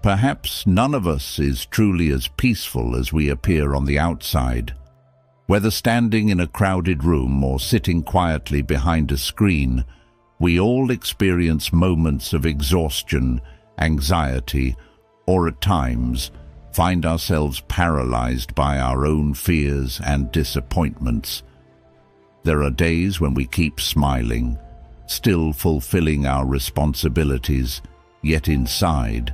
Perhaps none of us is truly as peaceful as we appear on the outside. Whether standing in a crowded room or sitting quietly behind a screen, we all experience moments of exhaustion, anxiety, or at times find ourselves paralyzed by our own fears and disappointments. There are days when we keep smiling, still fulfilling our responsibilities, yet inside,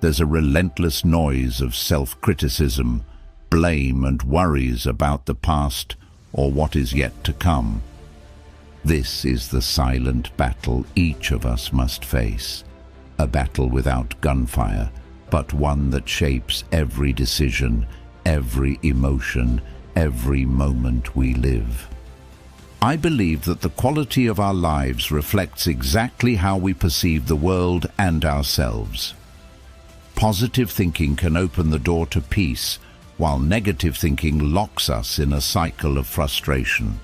there's a relentless noise of self-criticism, blame and worries about the past or what is yet to come. This is the silent battle each of us must face. A battle without gunfire, but one that shapes every decision, every emotion, every moment we live. I believe that the quality of our lives reflects exactly how we perceive the world and ourselves. Positive thinking can open the door to peace, while negative thinking locks us in a cycle of frustration.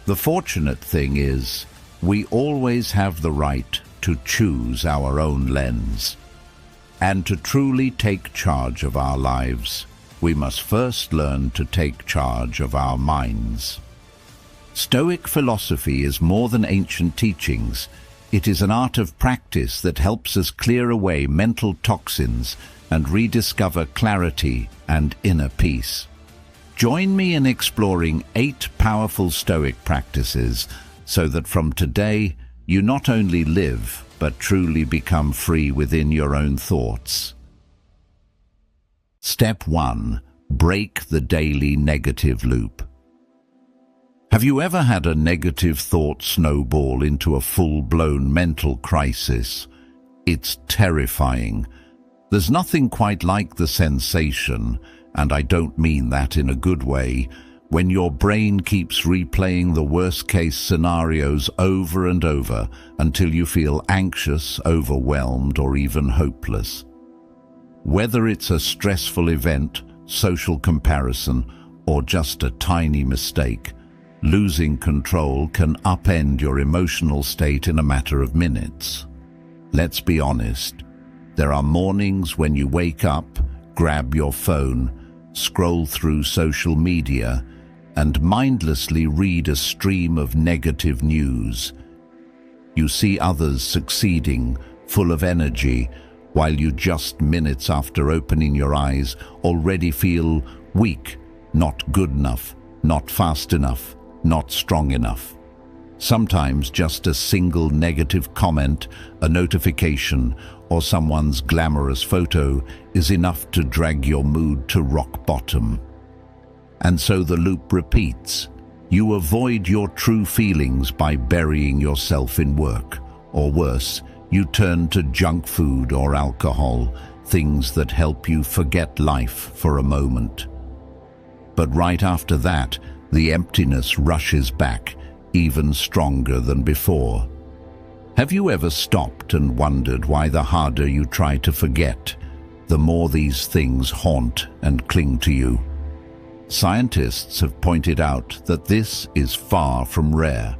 The fortunate thing is, we always have the right to choose our own lens. And to truly take charge of our lives, we must first learn to take charge of our minds. Stoic philosophy is more than ancient teachings. It is an art of practice that helps us clear away mental toxins and rediscover clarity and inner peace. Join me in exploring 8 powerful Stoic practices so that from today you not only live but truly become free within your own thoughts. Step 1. Break the daily negative loop. Have you ever had a negative thought snowball into a full-blown mental crisis? It's terrifying. There's nothing quite like the sensation, and I don't mean that in a good way, when your brain keeps replaying the worst-case scenarios over and over until you feel anxious, overwhelmed, or even hopeless. Whether it's a stressful event, social comparison, or just a tiny mistake, losing control can upend your emotional state in a matter of minutes. Let's be honest. There are mornings when you wake up, grab your phone, scroll through social media, and mindlessly read a stream of negative news. You see others succeeding, full of energy, while you just minutes after opening your eyes already feel weak, not good enough, not fast enough, not strong enough. Sometimes just a single negative comment, a notification, or someone's glamorous photo is enough to drag your mood to rock bottom. And so the loop repeats. You avoid your true feelings by burying yourself in work, or worse, you turn to junk food or alcohol, things that help you forget life for a moment. But right after that, the emptiness rushes back, even stronger than before. Have you ever stopped and wondered why the harder you try to forget, the more these things haunt and cling to you? Scientists have pointed out that this is far from rare.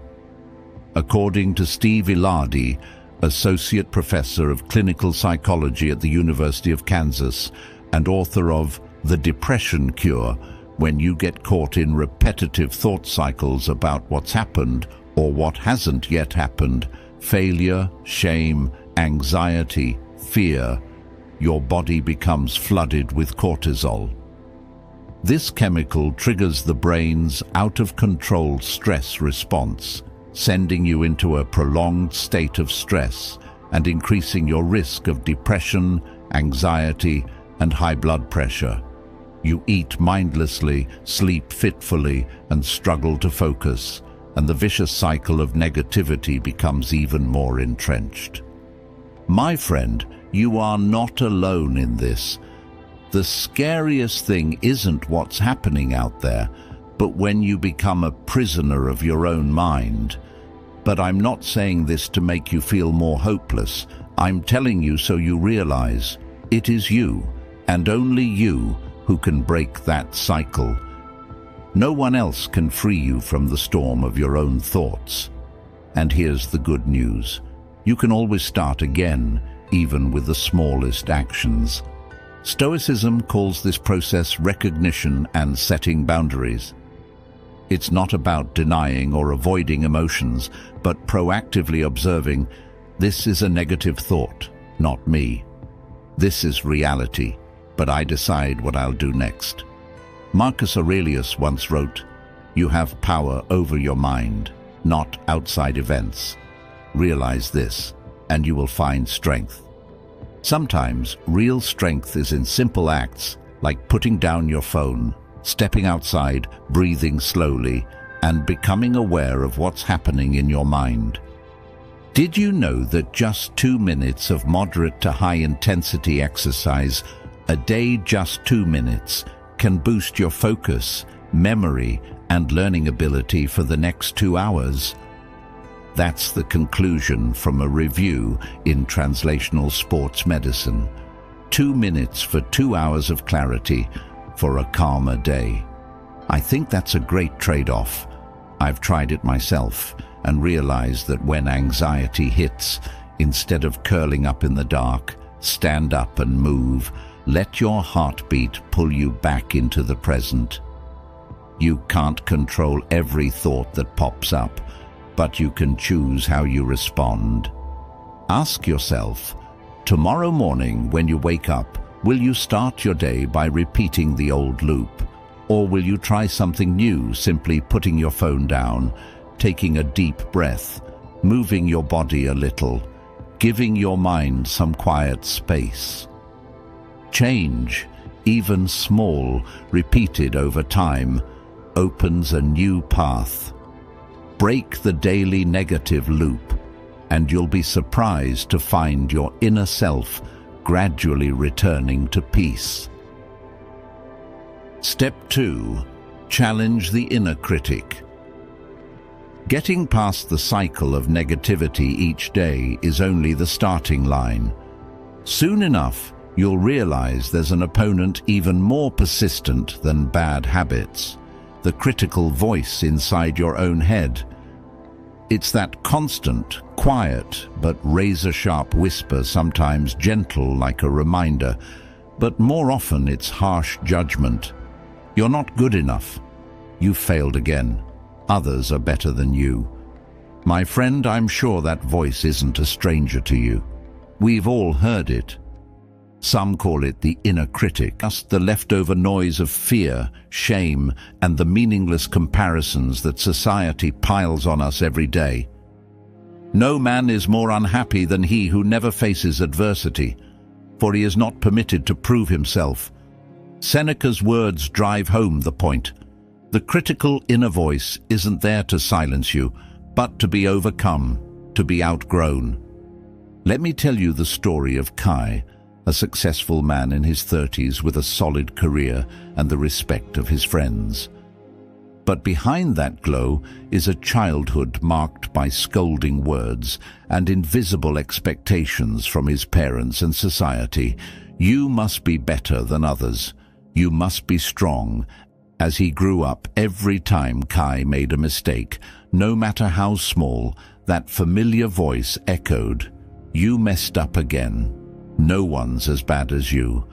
According to Steve Ilardi, Associate Professor of Clinical Psychology at the University of Kansas and author of The Depression Cure, when you get caught in repetitive thought cycles about what's happened or what hasn't yet happened, failure, shame, anxiety, fear, your body becomes flooded with cortisol. This chemical triggers the brain's out-of-control stress response, sending you into a prolonged state of stress and increasing your risk of depression, anxiety, and high blood pressure. You eat mindlessly, sleep fitfully, and struggle to focus, and the vicious cycle of negativity becomes even more entrenched. My friend, you are not alone in this. The scariest thing isn't what's happening out there, but when you become a prisoner of your own mind. But I'm not saying this to make you feel more hopeless. I'm telling you so you realize it is you, and only you, who can break that cycle. No one else can free you from the storm of your own thoughts. And here's the good news. You can always start again, even with the smallest actions. Stoicism calls this process recognition and setting boundaries. It's not about denying or avoiding emotions, but proactively observing, this is a negative thought, not me. This is reality, but I decide what I'll do next. Marcus Aurelius once wrote, "You have power over your mind, not outside events. Realize this, and you will find strength." Sometimes real strength is in simple acts like putting down your phone, stepping outside, breathing slowly, and becoming aware of what's happening in your mind. Did you know that just 2 minutes of moderate to high-intensity exercise a day, just 2 minutes, can boost your focus, memory, and learning ability for the next 2 hours? That's the conclusion from a review in Translational Sports Medicine. 2 minutes for 2 hours of clarity for a calmer day. I think that's a great trade-off. I've tried it myself and realized that when anxiety hits, instead of curling up in the dark, stand up and move. Let your heartbeat pull you back into the present. You can't control every thought that pops up, but you can choose how you respond. Ask yourself, tomorrow morning when you wake up, will you start your day by repeating the old loop? Or will you try something new, simply putting your phone down, taking a deep breath, moving your body a little, giving your mind some quiet space? Change, even small, repeated over time, opens a new path. Break the daily negative loop, and you'll be surprised to find your inner self gradually returning to peace. Step 2. Challenge the inner critic. Getting past the cycle of negativity each day is only the starting line. Soon enough, you'll realize there's an opponent even more persistent than bad habits, the critical voice inside your own head. It's that constant, quiet, but razor-sharp whisper, sometimes gentle like a reminder, but more often it's harsh judgment. You're not good enough. You failed again. Others are better than you. My friend, I'm sure that voice isn't a stranger to you. We've all heard it. Some call it the inner critic, just the leftover noise of fear, shame, and the meaningless comparisons that society piles on us every day. No man is more unhappy than he who never faces adversity, for he is not permitted to prove himself. Seneca's words drive home the point. The critical inner voice isn't there to silence you, but to be overcome, to be outgrown. Let me tell you the story of Kai, a successful man in his 30s with a solid career and the respect of his friends. But behind that glow is a childhood marked by scolding words and invisible expectations from his parents and society. You must be better than others. You must be strong. As he grew up, every time Kai made a mistake, no matter how small, that familiar voice echoed, "You messed up again. No one's as bad as you."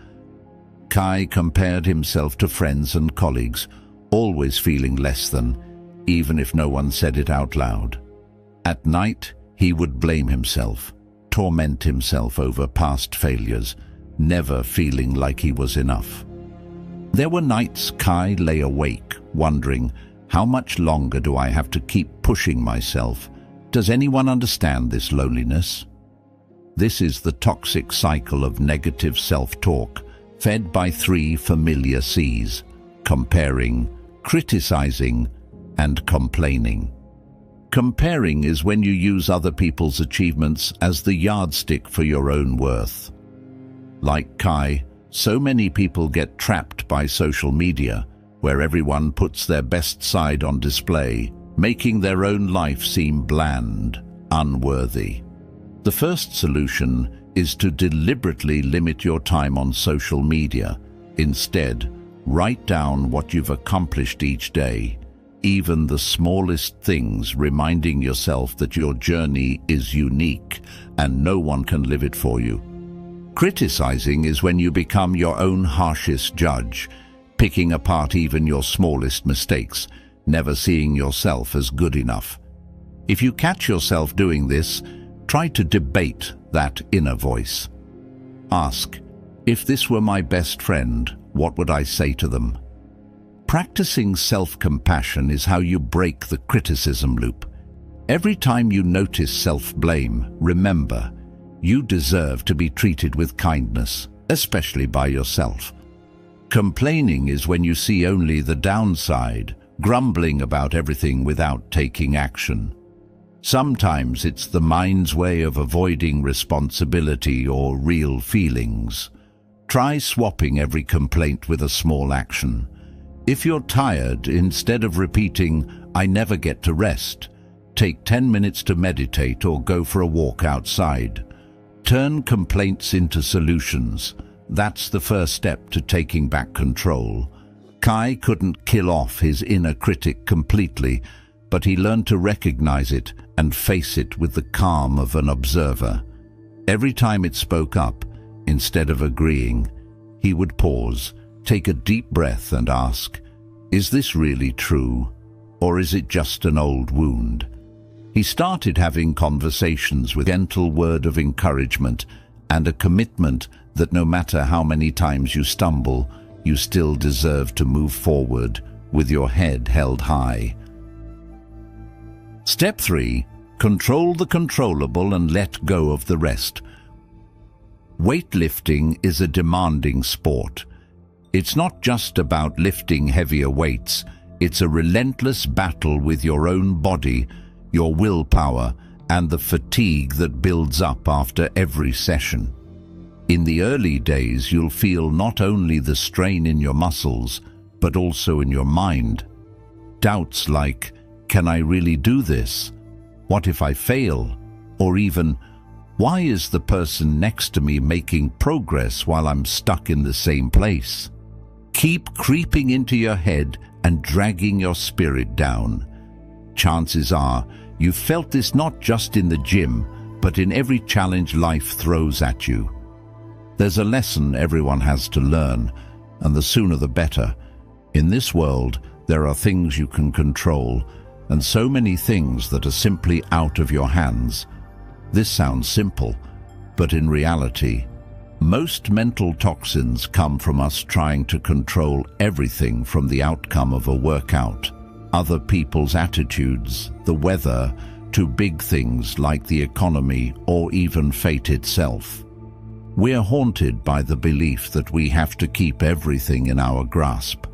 Kai compared himself to friends and colleagues, always feeling less than, even if no one said it out loud. At night, he would blame himself, torment himself over past failures, never feeling like he was enough. There were nights Kai lay awake, wondering, how much longer do I have to keep pushing myself? Does anyone understand this loneliness? This is the toxic cycle of negative self-talk, fed by 3 familiar C's: comparing, criticizing, and complaining. Comparing is when you use other people's achievements as the yardstick for your own worth. Like Kai, so many people get trapped by social media, where everyone puts their best side on display, making their own life seem bland, unworthy. The first solution is to deliberately limit your time on social media. Instead, write down what you've accomplished each day, even the smallest things, reminding yourself that your journey is unique and no one can live it for you. Criticizing is when you become your own harshest judge, picking apart even your smallest mistakes, never seeing yourself as good enough. If you catch yourself doing this, try to debate that inner voice. Ask, if this were my best friend, what would I say to them? Practicing self-compassion is how you break the criticism loop. Every time you notice self-blame, remember, you deserve to be treated with kindness, especially by yourself. Complaining is when you see only the downside, grumbling about everything without taking action. Sometimes it's the mind's way of avoiding responsibility or real feelings. Try swapping every complaint with a small action. If you're tired, instead of repeating, "I never get to rest," take 10 minutes to meditate or go for a walk outside. Turn complaints into solutions. That's the first step to taking back control. Kai couldn't kill off his inner critic completely, but he learned to recognize it and face it with the calm of an observer. Every time it spoke up, instead of agreeing, he would pause, take a deep breath and ask, "Is this really true, or is it just an old wound?" He started having conversations with a gentle word of encouragement and a commitment that no matter how many times you stumble, you still deserve to move forward with your head held high. Step 3. Control the controllable and let go of the rest. Weightlifting is a demanding sport. It's not just about lifting heavier weights, it's a relentless battle with your own body, your willpower, and the fatigue that builds up after every session. In the early days, you'll feel not only the strain in your muscles, but also in your mind. Doubts like, "Can I really do this? What if I fail?" Or even, "Why is the person next to me making progress while I'm stuck in the same place?" Keep creeping into your head and dragging your spirit down. Chances are, you've felt this not just in the gym, but in every challenge life throws at you. There's a lesson everyone has to learn, and the sooner the better. In this world, there are things you can control, and so many things that are simply out of your hands. This sounds simple, but in reality, most mental toxins come from us trying to control everything from the outcome of a workout, other people's attitudes, the weather, to big things like the economy or even fate itself. We're haunted by the belief that we have to keep everything in our grasp.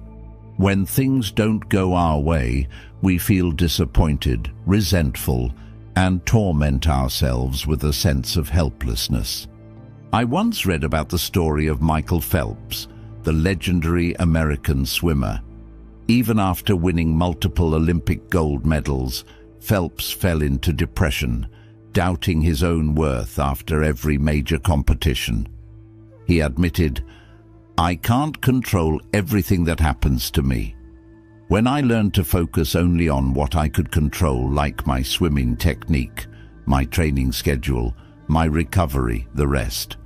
When things don't go our way, we feel disappointed, resentful, and torment ourselves with a sense of helplessness. I once read about the story of Michael Phelps, the legendary American swimmer. Even after winning multiple Olympic gold medals, Phelps fell into depression, doubting his own worth after every major competition. He admitted, "I can't control everything that happens to me. When I learned to focus only on what I could control, like my swimming technique, my training schedule, my recovery, the rest,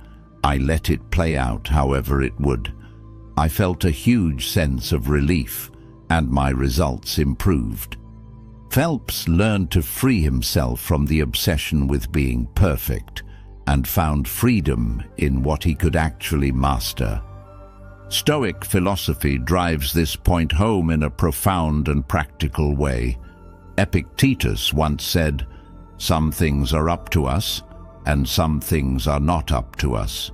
I let it play out however it would. I felt a huge sense of relief, and my results improved." Phelps learned to free himself from the obsession with being perfect and found freedom in what he could actually master. Stoic philosophy drives this point home in a profound and practical way. Epictetus once said, "Some things are up to us, and some things are not up to us."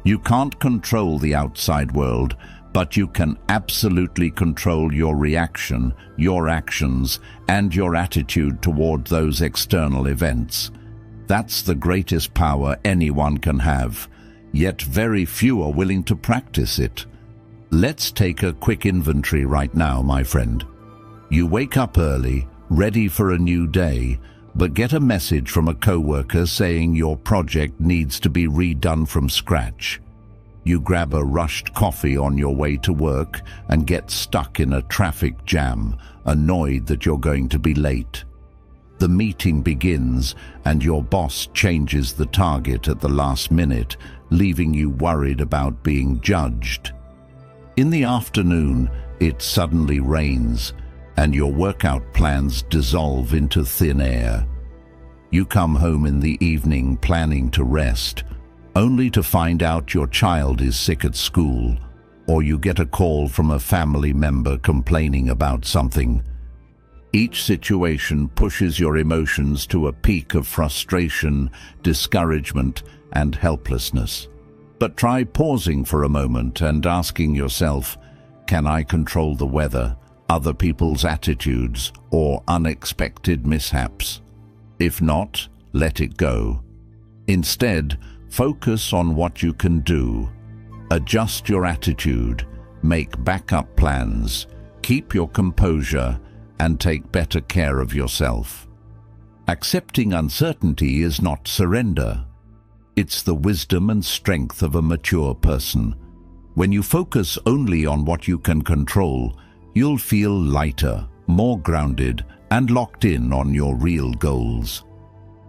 You can't control the outside world, but you can absolutely control your reaction, your actions, and your attitude toward those external events. That's the greatest power anyone can have, yet very few are willing to practice it. Let's take a quick inventory right now, my friend. You wake up early, ready for a new day, but get a message from a coworker saying your project needs to be redone from scratch. You grab a rushed coffee on your way to work and get stuck in a traffic jam, annoyed that you're going to be late. The meeting begins and your boss changes the target at the last minute, leaving you worried about being judged. In the afternoon, it suddenly rains, and your workout plans dissolve into thin air. You come home in the evening planning to rest, only to find out your child is sick at school, or you get a call from a family member complaining about something. Each situation pushes your emotions to a peak of frustration, discouragement, and helplessness. But try pausing for a moment and asking yourself, can I control the weather, other people's attitudes, or unexpected mishaps? If not, let it go. Instead, focus on what you can do. Adjust your attitude, make backup plans, keep your composure, and take better care of yourself. Accepting uncertainty is not surrender. It's the wisdom and strength of a mature person. When you focus only on what you can control, you'll feel lighter, more grounded, and locked in on your real goals.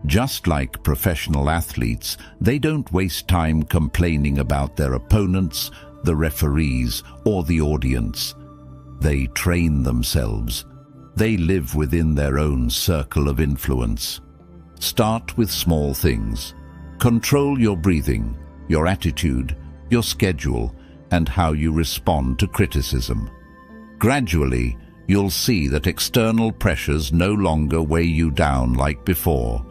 Just like professional athletes, they don't waste time complaining about their opponents, the referees, or the audience. They train themselves. They live within their own circle of influence. Start with small things. Control your breathing, your attitude, your schedule, and how you respond to criticism. Gradually, you'll see that external pressures no longer weigh you down like before.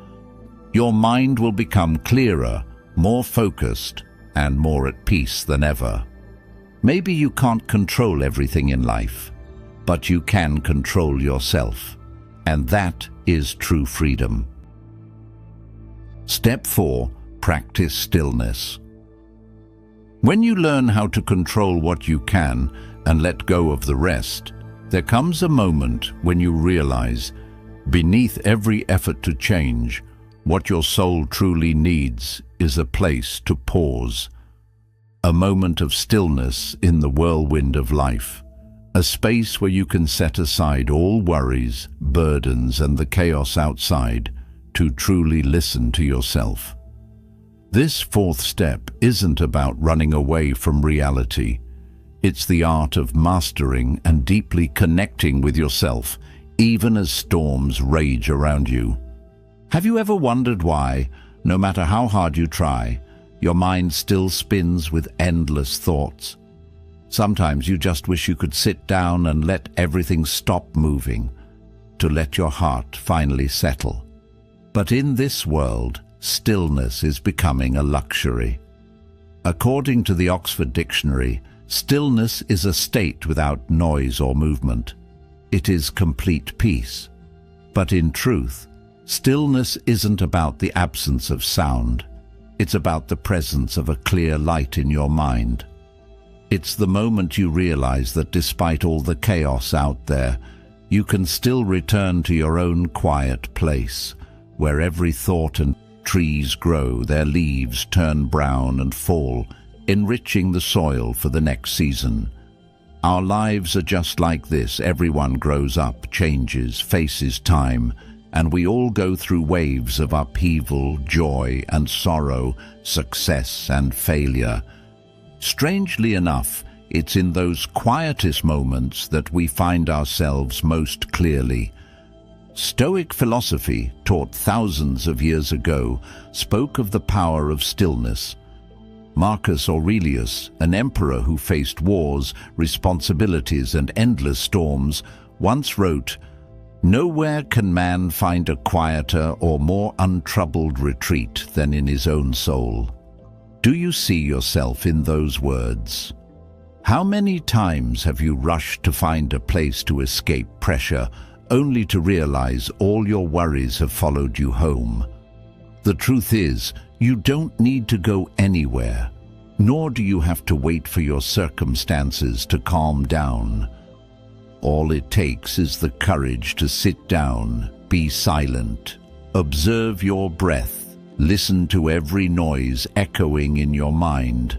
Your mind will become clearer, more focused, and more at peace than ever. Maybe you can't control everything in life, but you can control yourself, and that is true freedom. Step 4. Practice stillness. When you learn how to control what you can and let go of the rest, there comes a moment when you realize, beneath every effort to change, what your soul truly needs is a place to pause. A moment of stillness in the whirlwind of life. A space where you can set aside all worries, burdens, and the chaos outside to truly listen to yourself. This fourth step isn't about running away from reality. It's the art of mastering and deeply connecting with yourself, even as storms rage around you. Have you ever wondered why, no matter how hard you try, your mind still spins with endless thoughts? Sometimes you just wish you could sit down and let everything stop moving, to let your heart finally settle. But in this world, stillness is becoming a luxury. According to the Oxford Dictionary, stillness is a state without noise or movement. It is complete peace. But in truth, stillness isn't about the absence of sound. It's about the presence of a clear light in your mind. It's the moment you realize that despite all the chaos out there, you can still return to your own quiet place, where every thought and trees grow, their leaves turn brown and fall, enriching the soil for the next season. Our lives are just like this. Everyone grows up, changes, faces time, and we all go through waves of upheaval, joy and sorrow, success and failure. Strangely enough, it's in those quietest moments that we find ourselves most clearly. Stoic philosophy, taught thousands of years ago, spoke of the power of stillness. Marcus Aurelius, an emperor who faced wars, responsibilities, and endless storms, once wrote, "Nowhere can man find a quieter or more untroubled retreat than in his own soul." Do you see yourself in those words? How many times have you rushed to find a place to escape pressure, only to realize all your worries have followed you home? The truth is, you don't need to go anywhere, nor do you have to wait for your circumstances to calm down. All it takes is the courage to sit down, be silent, observe your breath, listen to every noise echoing in your mind,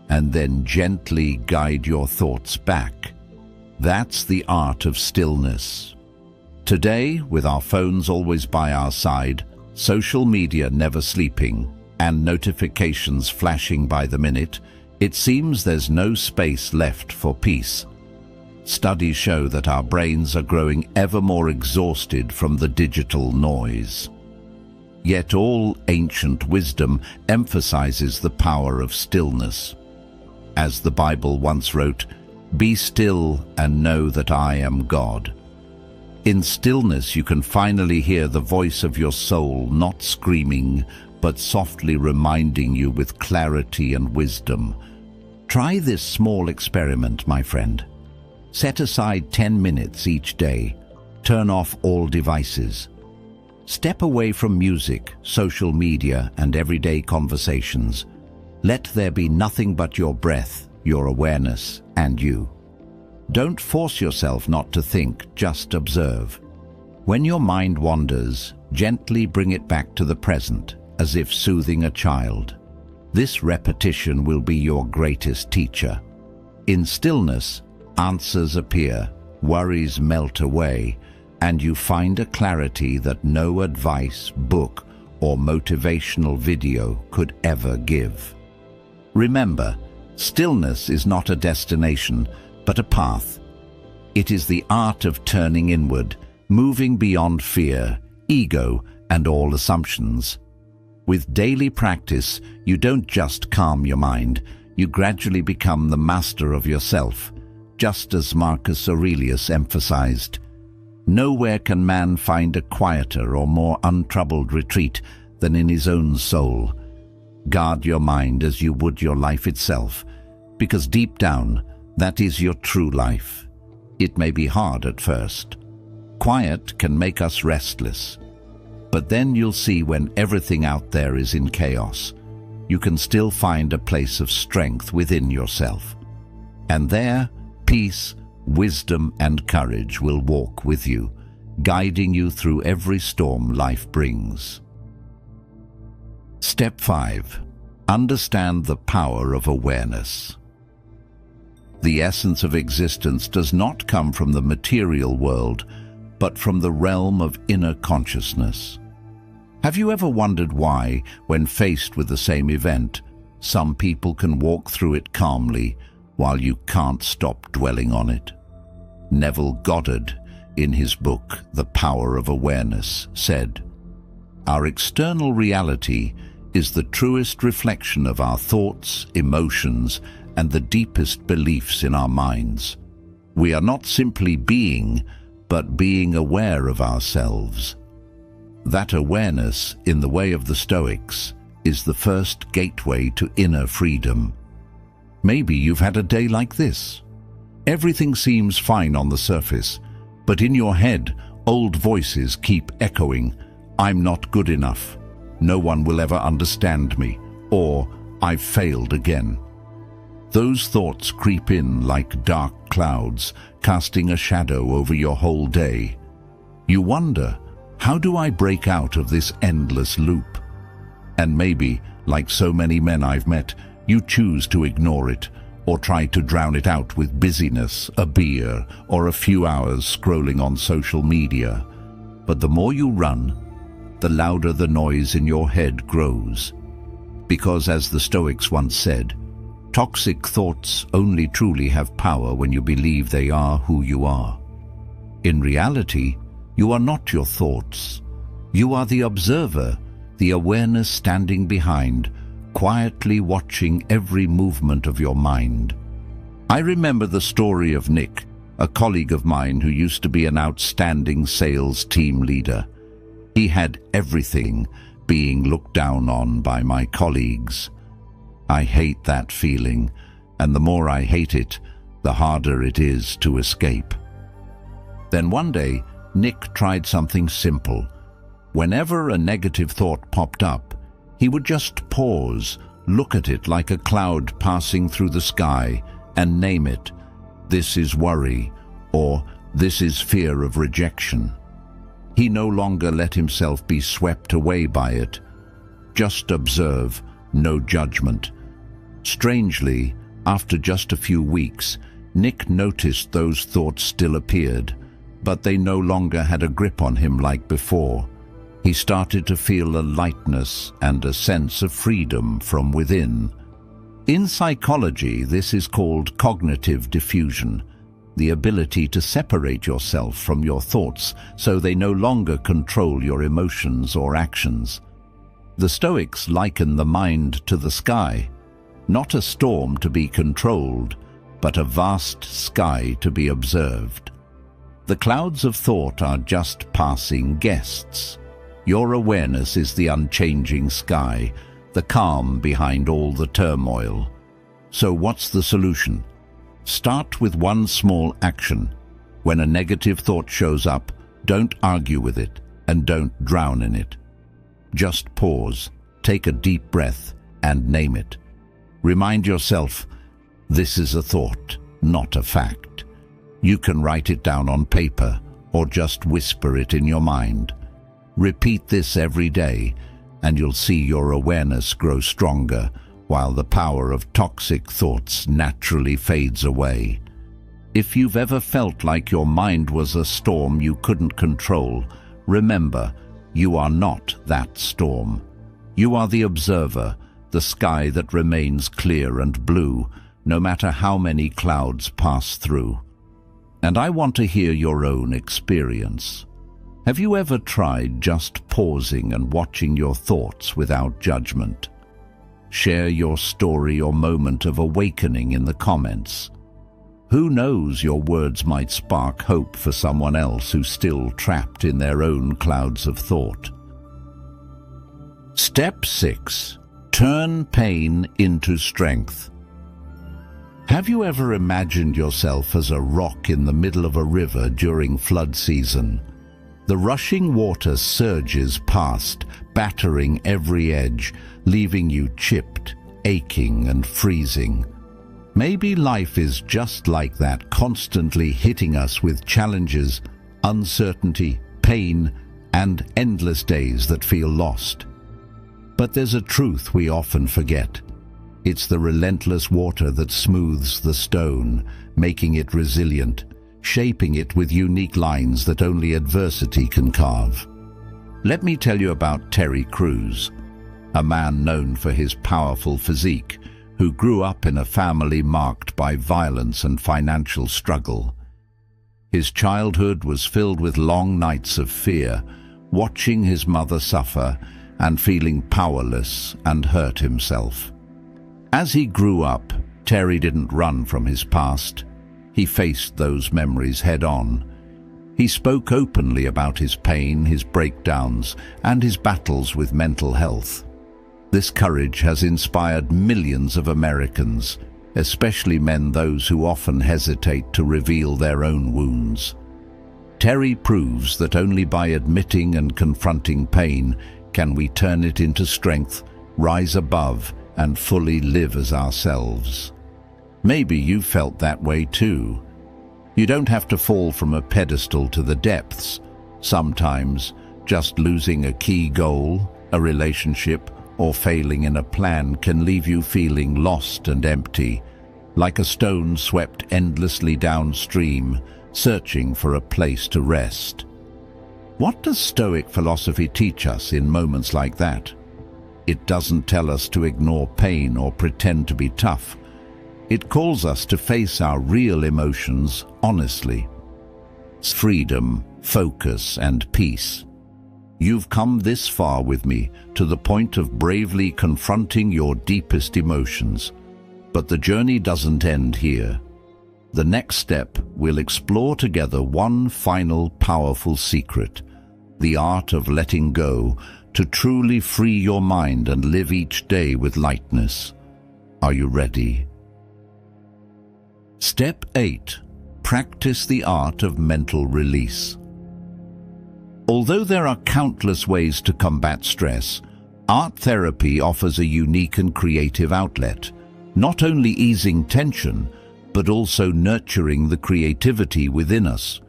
and then gently guide your thoughts back. That's the art of stillness. Today, with our phones always by our side, social media never sleeping, and notifications flashing by the minute, it seems there's no space left for peace. Studies show that our brains are growing ever more exhausted from the digital noise. Yet all ancient wisdom emphasizes the power of stillness. As the Bible once wrote, "Be still and know that I am God." In stillness you can finally hear the voice of your soul, not screaming, but softly reminding you with clarity and wisdom. Try this small experiment, my friend. Set aside 10 minutes each day. Turn off all devices. Step away from music, social media, and everyday conversations. Let there be nothing but your breath, your awareness, and you. Don't force yourself not to think, just observe. When your mind wanders, gently bring it back to the present, as if soothing a child. This repetition will be your greatest teacher. In stillness, answers appear, worries melt away, and you find a clarity that no advice, book, or motivational video could ever give. Remember, stillness is not a destination, but a path. It is the art of turning inward, moving beyond fear, ego, and all assumptions. With daily practice, you don't just calm your mind, you gradually become the master of yourself, just as Marcus Aurelius emphasized. Nowhere can man find a quieter or more untroubled retreat than in his own soul. Guard your mind as you would your life itself, because deep down, that is your true life. It may be hard at first. Quiet can make us restless. But then you'll see when everything out there is in chaos, you can still find a place of strength within yourself. And there, peace, wisdom, and courage will walk with you, guiding you through every storm life brings. Step 5. Understand the power of awareness. The essence of existence does not come from the material world, but from the realm of inner consciousness. Have you ever wondered why, when faced with the same event, some people can walk through it calmly, while you can't stop dwelling on it? Neville Goddard, in his book The Power of Awareness, said, "Our external reality is the truest reflection of our thoughts, emotions, and the deepest beliefs in our minds. We are not simply being, but being aware of ourselves. That awareness, in the way of the Stoics, is the first gateway to inner freedom." Maybe you've had a day like this. Everything seems fine on the surface, but in your head, old voices keep echoing, "I'm not good enough," "No one will ever understand me," or "I've failed again." Those thoughts creep in like dark clouds, casting a shadow over your whole day. You wonder, how do I break out of this endless loop? And maybe, like so many men I've met, you choose to ignore it, or try to drown it out with busyness, a beer, or a few hours scrolling on social media. But the more you run, the louder the noise in your head grows. Because as the Stoics once said, toxic thoughts only truly have power when you believe they are who you are. In reality, you are not your thoughts. You are the observer, the awareness standing behind, quietly watching every movement of your mind. I remember the story of Nick, a colleague of mine who used to be an outstanding sales team leader. He had everything, being looked down on by my colleagues. I hate that feeling, and the more I hate it, the harder it is to escape. Then one day, Nick tried something simple. Whenever a negative thought popped up, he would just pause, look at it like a cloud passing through the sky, and name it. This is worry, or this is fear of rejection. He no longer let himself be swept away by it. Just observe, no judgment. Strangely, after just a few weeks, Nick noticed those thoughts still appeared, but they no longer had a grip on him like before. He started to feel a lightness and a sense of freedom from within. In psychology, this is called cognitive diffusion, the ability to separate yourself from your thoughts so they no longer control your emotions or actions. The Stoics liken the mind to the sky, not a storm to be controlled, but a vast sky to be observed. The clouds of thought are just passing guests. Your awareness is the unchanging sky, the calm behind all the turmoil. So what's the solution? Start with one small action. When a negative thought shows up, don't argue with it and don't drown in it. Just pause, take a deep breath, and name it. Remind yourself, this is a thought, not a fact. You can write it down on paper or just whisper it in your mind. Repeat this every day, and you'll see your awareness grow stronger, while the power of toxic thoughts naturally fades away. If you've ever felt like your mind was a storm you couldn't control, remember, you are not that storm. You are the observer, the sky that remains clear and blue, no matter how many clouds pass through. And I want to hear your own experience. Have you ever tried just pausing and watching your thoughts without judgment? Share your story or moment of awakening in the comments. Who knows, your words might spark hope for someone else who's still trapped in their own clouds of thought. Step 6. Turn pain into strength. Have you ever imagined yourself as a rock in the middle of a river during flood season? The rushing water surges past, battering every edge, leaving you chipped, aching and freezing. Maybe life is just like that, constantly hitting us with challenges, uncertainty, pain, and endless days that feel lost. But there's a truth we often forget. It's the relentless water that smooths the stone, making it resilient, shaping it with unique lines that only adversity can carve. Let me tell you about Terry Crews, a man known for his powerful physique, who grew up in a family marked by violence and financial struggle. His childhood was filled with long nights of fear, watching his mother suffer and feeling powerless and hurt himself. As he grew up, Terry didn't run from his past. He faced those memories head-on. He spoke openly about his pain, his breakdowns, and his battles with mental health. This courage has inspired millions of Americans, especially men those who often hesitate to reveal their own wounds. Terry proves that only by admitting and confronting pain can we turn it into strength, rise above, and fully live as ourselves. Maybe you felt that way too. You don't have to fall from a pedestal to the depths. Sometimes, just losing a key goal, a relationship, or failing in a plan can leave you feeling lost and empty, like a stone swept endlessly downstream, searching for a place to rest. What does Stoic philosophy teach us in moments like that? It doesn't tell us to ignore pain or pretend to be tough. It calls us to face our real emotions honestly. Freedom, focus, and peace. You've come this far with me, to the point of bravely confronting your deepest emotions. But the journey doesn't end here. The next step, we'll explore together one final powerful secret, the art of letting go, to truly free your mind and live each day with lightness. Are you ready? Step 8. Practice the art of mental release. Although there are countless ways to combat stress, art therapy offers a unique and creative outlet, not only easing tension, but also nurturing the creativity within us.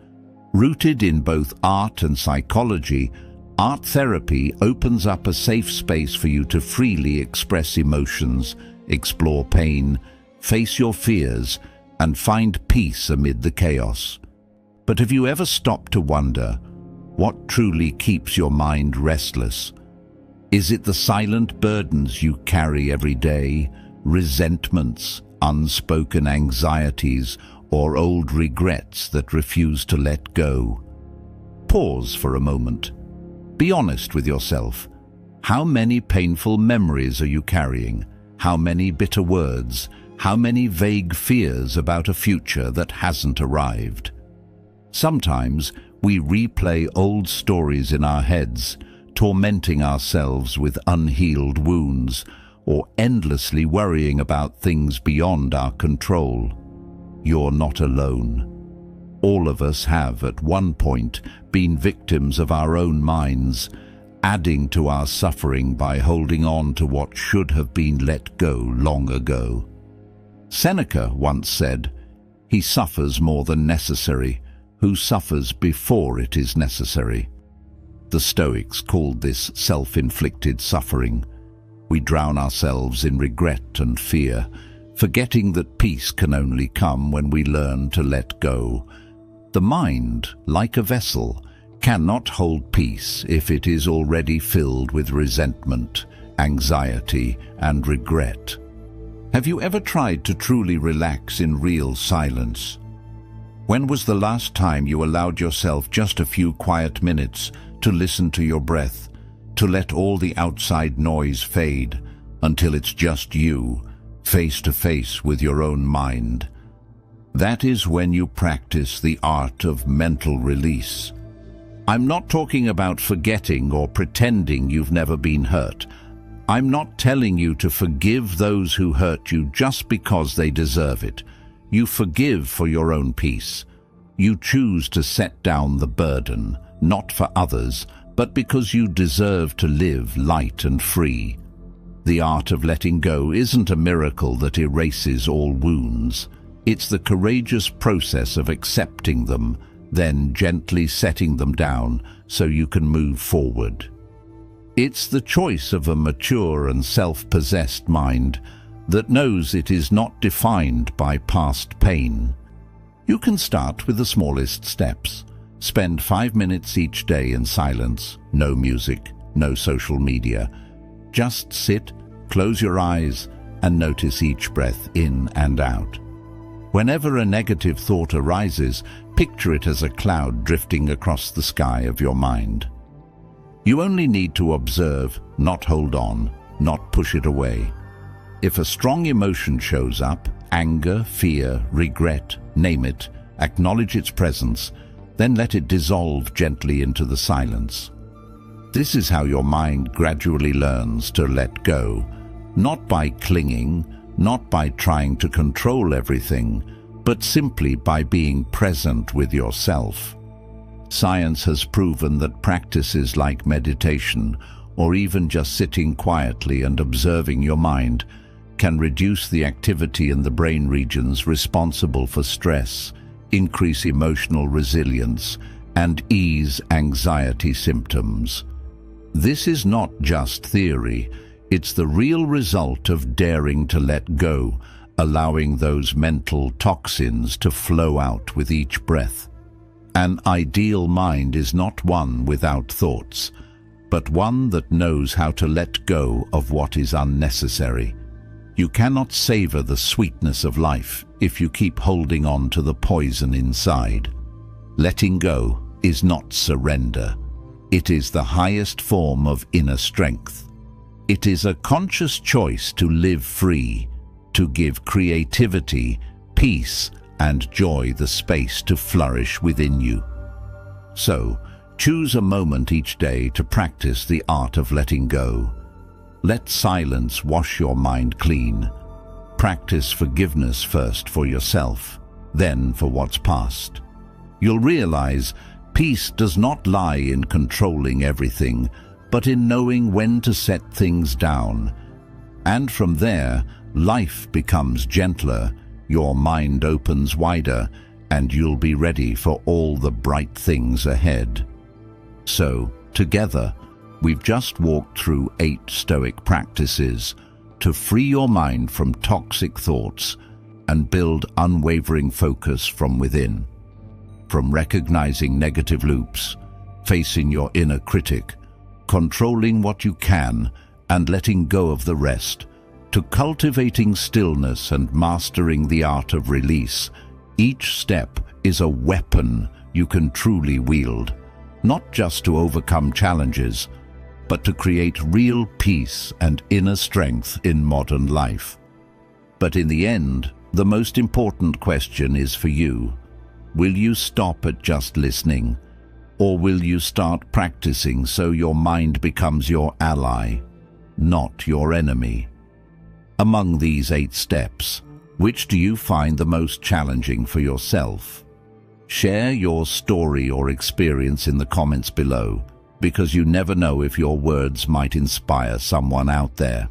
Rooted in both art and psychology, art therapy opens up a safe space for you to freely express emotions, explore pain, face your fears, and find peace amid the chaos. But have you ever stopped to wonder, What truly keeps your mind restless? Is it the silent burdens you carry every day, resentments, unspoken anxieties, or old regrets that refuse to let go? Pause for a moment. Be honest with yourself. How many painful memories are you carrying? How many bitter words? How many vague fears about a future that hasn't arrived? Sometimes we replay old stories in our heads, tormenting ourselves with unhealed wounds, or endlessly worrying about things beyond our control. You're not alone. All of us have, at one point, been victims of our own minds, adding to our suffering by holding on to what should have been let go long ago. Seneca once said, "He suffers more than necessary, who suffers before it is necessary." The Stoics called this self-inflicted suffering. We drown ourselves in regret and fear, forgetting that peace can only come when we learn to let go. The mind, like a vessel, cannot hold peace if it is already filled with resentment, anxiety, and regret. Have you ever tried to truly relax in real silence? When was the last time you allowed yourself just a few quiet minutes to listen to your breath, to let all the outside noise fade until it's just you, face to face with your own mind? That is when you practice the art of mental release. I'm not talking about forgetting or pretending you've never been hurt. I'm not telling you to forgive those who hurt you just because they deserve it. You forgive for your own peace. You choose to set down the burden, not for others, but because you deserve to live light and free. The art of letting go isn't a miracle that erases all wounds. It's the courageous process of accepting them, then gently setting them down so you can move forward. It's the choice of a mature and self-possessed mind that knows it is not defined by past pain. You can start with the smallest steps. Spend 5 minutes each day in silence, no music, no social media. Just sit, close your eyes, and notice each breath in and out. Whenever a negative thought arises, picture it as a cloud drifting across the sky of your mind. You only need to observe, not hold on, not push it away. If a strong emotion shows up, anger, fear, regret, name it, acknowledge its presence, then let it dissolve gently into the silence. This is how your mind gradually learns to let go, not by clinging, not by trying to control everything, but simply by being present with yourself. Science has proven that practices like meditation, or even just sitting quietly and observing your mind, can reduce the activity in the brain regions responsible for stress, increase emotional resilience, and ease anxiety symptoms. This is not just theory. It's the real result of daring to let go, allowing those mental toxins to flow out with each breath. An ideal mind is not one without thoughts, but one that knows how to let go of what is unnecessary. You cannot savor the sweetness of life if you keep holding on to the poison inside. Letting go is not surrender. It is the highest form of inner strength. It is a conscious choice to live free, to give creativity, peace, and joy the space to flourish within you. So, choose a moment each day to practice the art of letting go. Let silence wash your mind clean. Practice forgiveness first for yourself, then for what's past. You'll realize peace does not lie in controlling everything, but in knowing when to set things down. And from there, life becomes gentler, your mind opens wider, and you'll be ready for all the bright things ahead. So, together, we've just walked through 8 Stoic practices to free your mind from toxic thoughts and build unwavering focus from within. From recognizing negative loops, facing your inner critic, controlling what you can and letting go of the rest, to cultivating stillness and mastering the art of release, each step is a weapon you can truly wield, not just to overcome challenges, but to create real peace and inner strength in modern life. But in the end, the most important question is for you. Will you stop at just listening, or will you start practicing so your mind becomes your ally, not your enemy? Among these 8 steps, which do you find the most challenging for yourself? Share your story or experience in the comments below, because you never know if your words might inspire someone out there.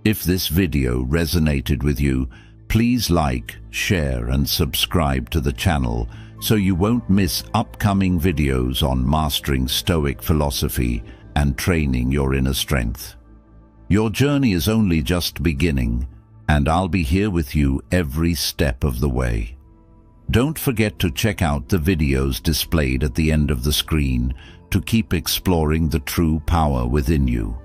If this video resonated with you, please like, share and subscribe to the channel so you won't miss upcoming videos on mastering Stoic philosophy and training your inner strength. Your journey is only just beginning, and I'll be here with you every step of the way. Don't forget to check out the videos displayed at the end of the screen to keep exploring the true power within you.